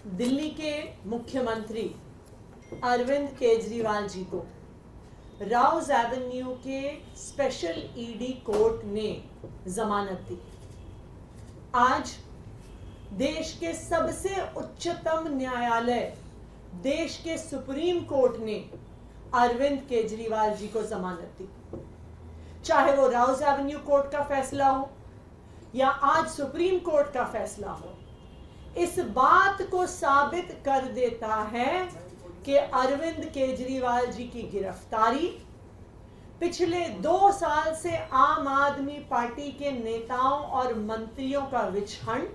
दिल्ली के मुख्यमंत्री अरविंद केजरीवाल जी को राउज एवेन्यू के स्पेशल ईडी कोर्ट ने जमानत दी। आज देश के सबसे उच्चतम न्यायालय, देश के सुप्रीम कोर्ट ने अरविंद केजरीवाल जी को जमानत दी। चाहे वो राउज एवेन्यू कोर्ट का फैसला हो या आज सुप्रीम कोर्ट का फैसला हो, इस बात को साबित कर देता है कि अरविंद केजरीवाल जी की गिरफ्तारी पिछले 2 साल से आम आदमी पार्टी के नेताओं और मंत्रियों का विच हंट,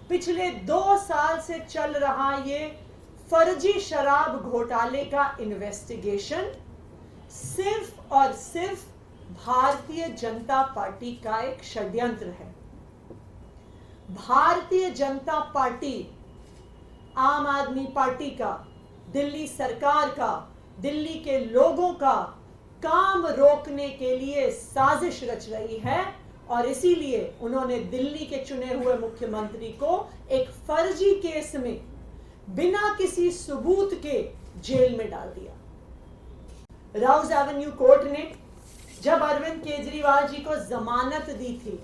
पिछले 2 साल से चल रहा ये फर्जी शराब घोटाले का इन्वेस्टिगेशन सिर्फ और सिर्फ भारतीय जनता पार्टी का एक षड्यंत्र है। भारतीय जनता पार्टी आम आदमी पार्टी का, दिल्ली सरकार का, दिल्ली के लोगों का काम रोकने के लिए साजिश रच रही है और इसीलिए उन्होंने दिल्ली के चुने हुए मुख्यमंत्री को एक फर्जी केस में बिना किसी सबूत के जेल में डाल दिया। राउज एवेन्यू कोर्ट ने जब अरविंद केजरीवाल जी को जमानत दी थी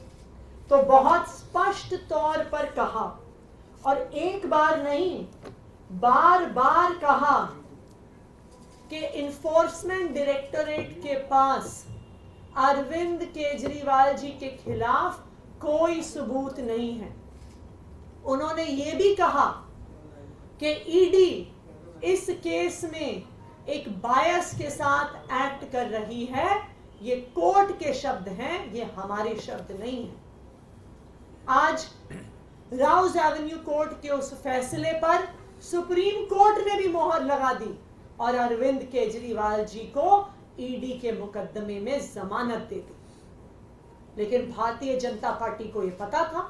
तो बहुत स्पष्ट तौर पर कहा, और एक बार नहीं बार बार कहा कि इन्फोर्समेंट डायरेक्टोरेट के पास अरविंद केजरीवाल जी के खिलाफ कोई सबूत नहीं है। उन्होंने ये भी कहा कि ईडी इस केस में एक बायस के साथ एक्ट कर रही है। ये कोर्ट के शब्द हैं, ये हमारे शब्द नहीं हैं। आज राउज एवेन्यू कोर्ट के उस फैसले पर सुप्रीम कोर्ट ने भी मोहर लगा दी और अरविंद केजरीवाल जी को ईडी के मुकदमे में जमानत दे दी। लेकिन भारतीय जनता पार्टी को यह पता था,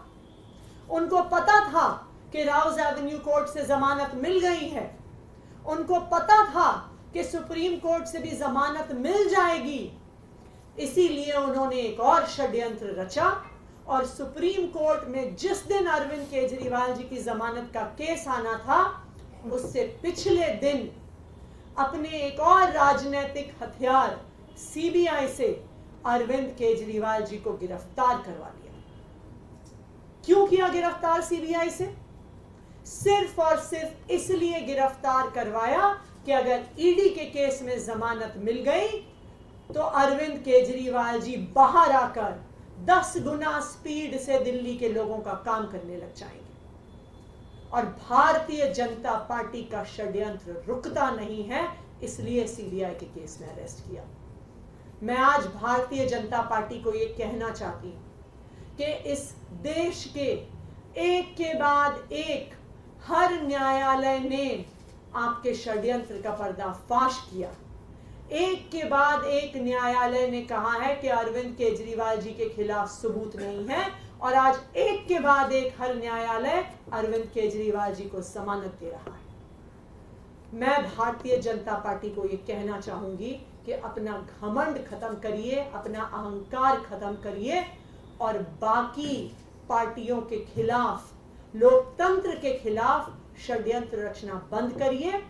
उनको पता था कि राउज एवेन्यू कोर्ट से जमानत मिल गई है, उनको पता था कि सुप्रीम कोर्ट से भी जमानत मिल जाएगी। इसीलिए उन्होंने एक और षड्यंत्र रचा और सुप्रीम कोर्ट में जिस दिन अरविंद केजरीवाल जी की जमानत का केस आना था, उससे पिछले दिन अपने एक और राजनीतिक हथियार सीबीआई से अरविंद केजरीवाल जी को गिरफ्तार करवा लिया। क्यों किया गिरफ्तार सीबीआई से? सिर्फ और सिर्फ इसलिए गिरफ्तार करवाया कि अगर ईडी के केस में जमानत मिल गई तो अरविंद केजरीवाल जी बाहर आकर 10 गुना स्पीड से दिल्ली के लोगों का काम करने लग जाएंगे और भारतीय जनता पार्टी का षड्यंत्र रुकता नहीं है। इसलिए सीबीआई के केस में अरेस्ट किया। मैं आज भारतीय जनता पार्टी को यह कहना चाहती हूं कि इस देश के एक के बाद एक हर न्यायालय ने आपके षड्यंत्र का पर्दाफाश किया। एक के बाद एक न्यायालय ने कहा है कि अरविंद केजरीवाल जी के खिलाफ सबूत नहीं है और आज एक के बाद एक हर न्यायालय अरविंद केजरीवाल जी को जमानत दे रहा है। मैं भारतीय जनता पार्टी को यह कहना चाहूंगी कि अपना घमंड खत्म करिए, अपना अहंकार खत्म करिए और बाकी पार्टियों के खिलाफ, लोकतंत्र के खिलाफ षड्यंत्र रचना बंद करिए।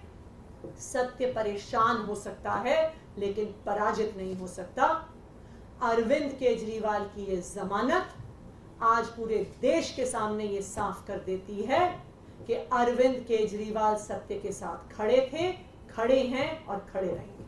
सत्य परेशान हो सकता है लेकिन पराजित नहीं हो सकता। अरविंद केजरीवाल की ये जमानत आज पूरे देश के सामने ये साफ कर देती है कि अरविंद केजरीवाल सत्य के साथ खड़े थे, खड़े हैं और खड़े रहेंगे।